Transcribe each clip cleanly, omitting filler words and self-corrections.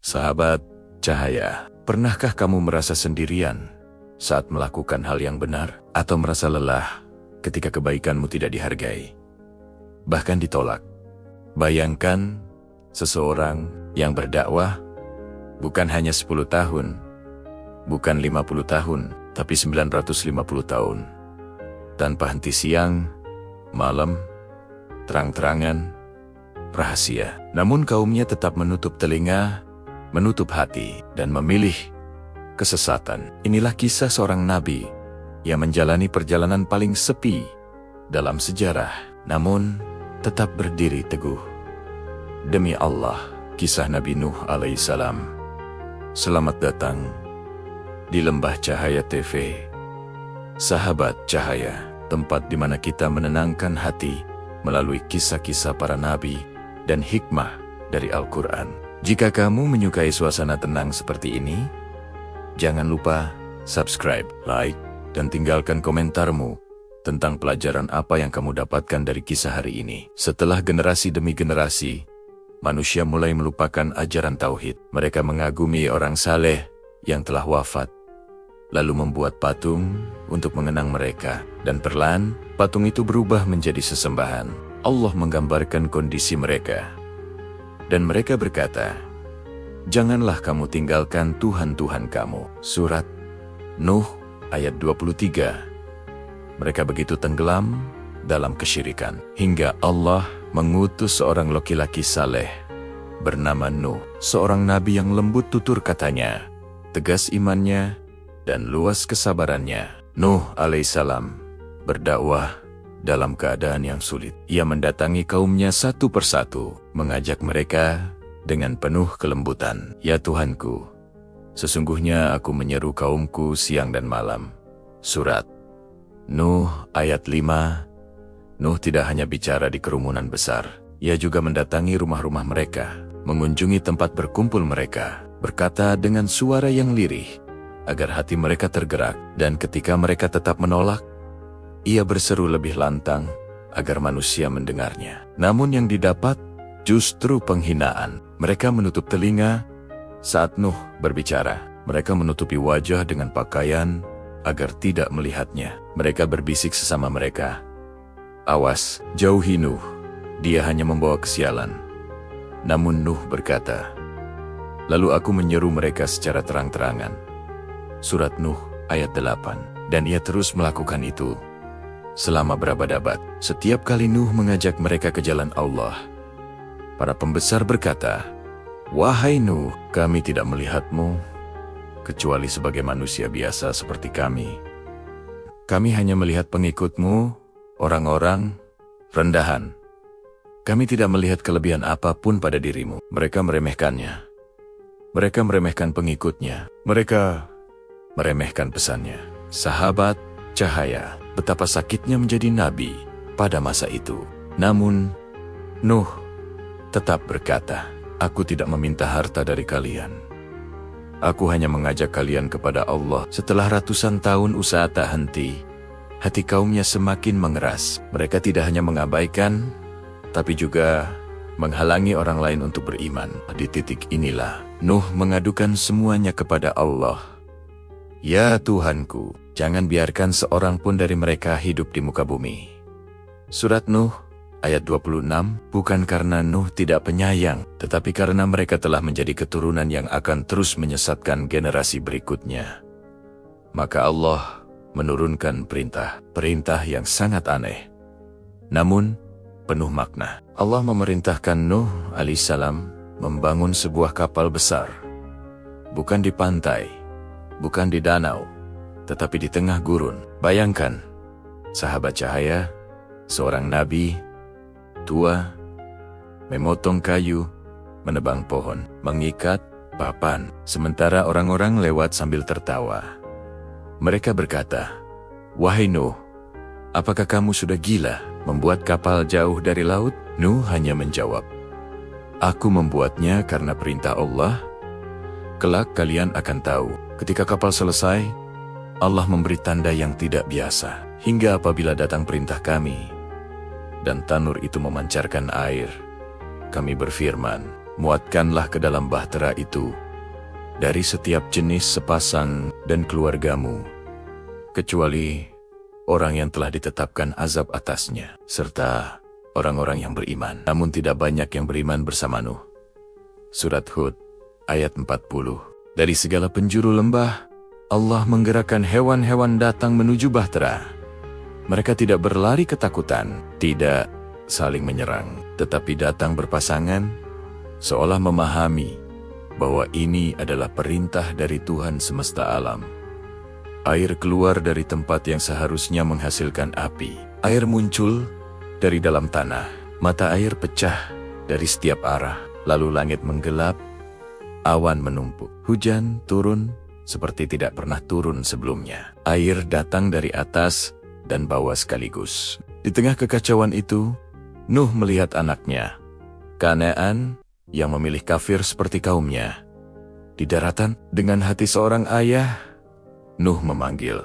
Sahabat cahaya, pernahkah kamu merasa sendirian saat melakukan hal yang benar, atau merasa lelah ketika kebaikanmu tidak dihargai, bahkan ditolak? Bayangkan seseorang yang berdakwah bukan hanya 10 tahun, bukan 50 tahun, tapi 950 tahun, tanpa henti siang, malam, terang-terangan, rahasia. Namun kaumnya tetap menutup telinga, menutup hati, dan memilih kesesatan. Inilah kisah seorang nabi yang menjalani perjalanan paling sepi dalam sejarah, namun tetap berdiri teguh. Demi Allah, kisah Nabi Nuh alaihissalam. Selamat datang di Lembah Cahaya TV, sahabat cahaya, tempat di mana kita menenangkan hati melalui kisah-kisah para nabi dan hikmah dari Al-Quran. Jika kamu menyukai suasana tenang seperti ini, jangan lupa subscribe, like, dan tinggalkan komentarmu tentang pelajaran apa yang kamu dapatkan dari kisah hari ini. Setelah generasi demi generasi, manusia mulai melupakan ajaran tauhid. Mereka mengagumi orang saleh yang telah wafat, lalu membuat patung untuk mengenang mereka. Dan perlahan, patung itu berubah menjadi sesembahan. Allah menggambarkan kondisi mereka. Dan mereka berkata, "Janganlah kamu tinggalkan Tuhan-Tuhan kamu." Surat Nuh ayat 23. Mereka begitu tenggelam dalam kesyirikan, hingga Allah mengutus seorang laki-laki saleh bernama Nuh, seorang nabi yang lembut tutur katanya, tegas imannya, dan luas kesabarannya. Nuh alaihissalam berdakwah dalam keadaan yang sulit. Ia mendatangi kaumnya satu persatu, mengajak mereka dengan penuh kelembutan. "Ya Tuhanku, sesungguhnya aku menyeru kaumku siang dan malam." Surat Nuh ayat 5. Nuh tidak hanya bicara di kerumunan besar, ia juga mendatangi rumah-rumah mereka, mengunjungi tempat berkumpul mereka, berkata dengan suara yang lirih, agar hati mereka tergerak. Dan ketika mereka tetap menolak, ia berseru lebih lantang agar manusia mendengarnya. Namun yang didapat justru penghinaan. Mereka menutup telinga saat Nuh berbicara. Mereka menutupi wajah dengan pakaian agar tidak melihatnya. Mereka berbisik sesama mereka, "Awas, jauhi Nuh, dia hanya membawa kesialan." Namun Nuh berkata, "Lalu aku menyeru mereka secara terang-terangan." Surat Nuh ayat 8. Dan ia terus melakukan itu selama berabad-abad. Setiap kali Nuh mengajak mereka ke jalan Allah, para pembesar berkata, "Wahai Nuh, kami tidak melihatmu kecuali sebagai manusia biasa seperti kami. Kami hanya melihat pengikutmu, orang-orang rendahan. Kami tidak melihat kelebihan apapun pada dirimu." Mereka meremehkannya. Mereka meremehkan pengikutnya. Mereka meremehkan pesannya. Sahabat cahaya, betapa sakitnya menjadi nabi pada masa itu. Namun, Nuh tetap berkata, "Aku tidak meminta harta dari kalian. Aku hanya mengajak kalian kepada Allah." Setelah ratusan tahun usaha tak henti, hati kaumnya semakin mengeras. Mereka tidak hanya mengabaikan, tapi juga menghalangi orang lain untuk beriman. Di titik inilah, Nuh mengadukan semuanya kepada Allah. "Ya Tuhanku, jangan biarkan seorang pun dari mereka hidup di muka bumi." Surat Nuh ayat 26. Bukan karena Nuh tidak penyayang, tetapi karena mereka telah menjadi keturunan yang akan terus menyesatkan generasi berikutnya. Maka Allah menurunkan perintah yang sangat aneh, namun penuh makna. Allah memerintahkan Nuh alaihissalam membangun sebuah kapal besar, bukan di pantai, bukan di danau, tetapi di tengah gurun. Bayangkan, sahabat cahaya, seorang nabi tua memotong kayu, menebang pohon, mengikat papan, sementara orang-orang lewat sambil tertawa. Mereka berkata, "Wahai Nuh, apakah kamu sudah gila membuat kapal jauh dari laut?" Nuh hanya menjawab, "Aku membuatnya karena perintah Allah. Kelak kalian akan tahu." Ketika kapal selesai, Allah memberi tanda yang tidak biasa. Hingga apabila datang perintah kami, dan tanur itu memancarkan air, kami berfirman, muatkanlah ke dalam bahtera itu dari setiap jenis sepasang dan keluargamu, kecuali orang yang telah ditetapkan azab atasnya, serta orang-orang yang beriman. Namun tidak banyak yang beriman bersama Nuh. Surat Hud, ayat 40. Dari segala penjuru lembah, Allah menggerakkan hewan-hewan datang menuju bahtera. Mereka tidak berlari ketakutan, tidak saling menyerang, tetapi datang berpasangan, seolah memahami bahwa ini adalah perintah dari Tuhan semesta alam. Air keluar dari tempat yang seharusnya menghasilkan api. Air muncul dari dalam tanah. Mata air pecah dari setiap arah. Lalu langit menggelap, awan menumpuk. Hujan turun seperti tidak pernah turun sebelumnya. Air datang dari atas dan bawah sekaligus. Di tengah kekacauan itu, Nuh melihat anaknya, Kanaan, yang memilih kafir seperti kaumnya. Di daratan, dengan hati seorang ayah, Nuh memanggil,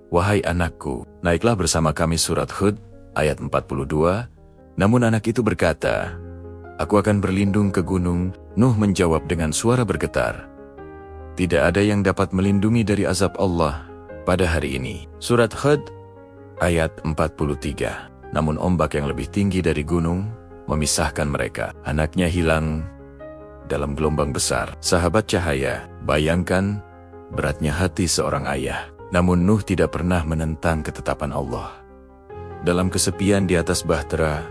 "Wahai anakku, naiklah bersama kami." Surat Hud, ayat 42. Namun anak itu berkata, "Aku akan berlindung ke gunung." Nuh menjawab dengan suara bergetar, "Tidak ada yang dapat melindungi dari azab Allah pada hari ini." Surat Hud, ayat 43. Namun ombak yang lebih tinggi dari gunung memisahkan mereka. Anaknya hilang dalam gelombang besar. Sahabat cahaya, bayangkan beratnya hati seorang ayah. Namun Nuh tidak pernah menentang ketetapan Allah. Dalam kesepian di atas bahtera,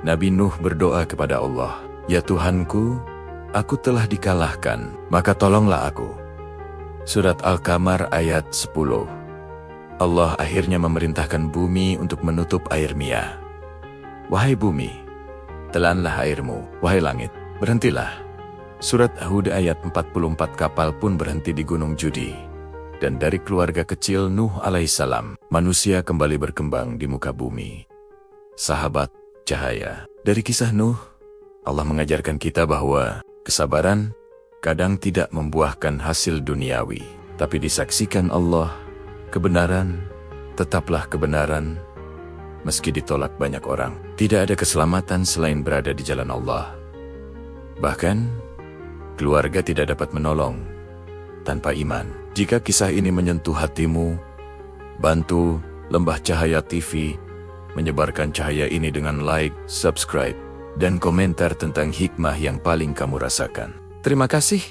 Nabi Nuh berdoa kepada Allah, "Ya Tuhanku, aku telah dikalahkan, maka tolonglah aku." Surat Al-Qamar ayat 10. Allah akhirnya memerintahkan bumi untuk menutup air Mia. "Wahai bumi, telanlah airmu. Wahai langit, berhentilah." Surat Hud ayat 44. Kapal pun berhenti di Gunung Judi. Dan dari keluarga kecil Nuh alaihissalam, manusia kembali berkembang di muka bumi. Sahabat cahaya, dari kisah Nuh, Allah mengajarkan kita bahwa kesabaran kadang tidak membuahkan hasil duniawi, tapi disaksikan Allah, kebenaran tetaplah kebenaran. Meski ditolak banyak orang, tidak ada keselamatan selain berada di jalan Allah. Bahkan, keluarga tidak dapat menolong tanpa iman. Jika kisah ini menyentuh hatimu, bantu Lembah Cahaya TV menyebarkan cahaya ini dengan like, subscribe, dan komentar tentang hikmah yang paling kamu rasakan. Terima kasih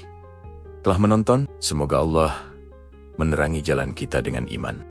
telah menonton. Semoga Allah menerangi jalan kita dengan iman.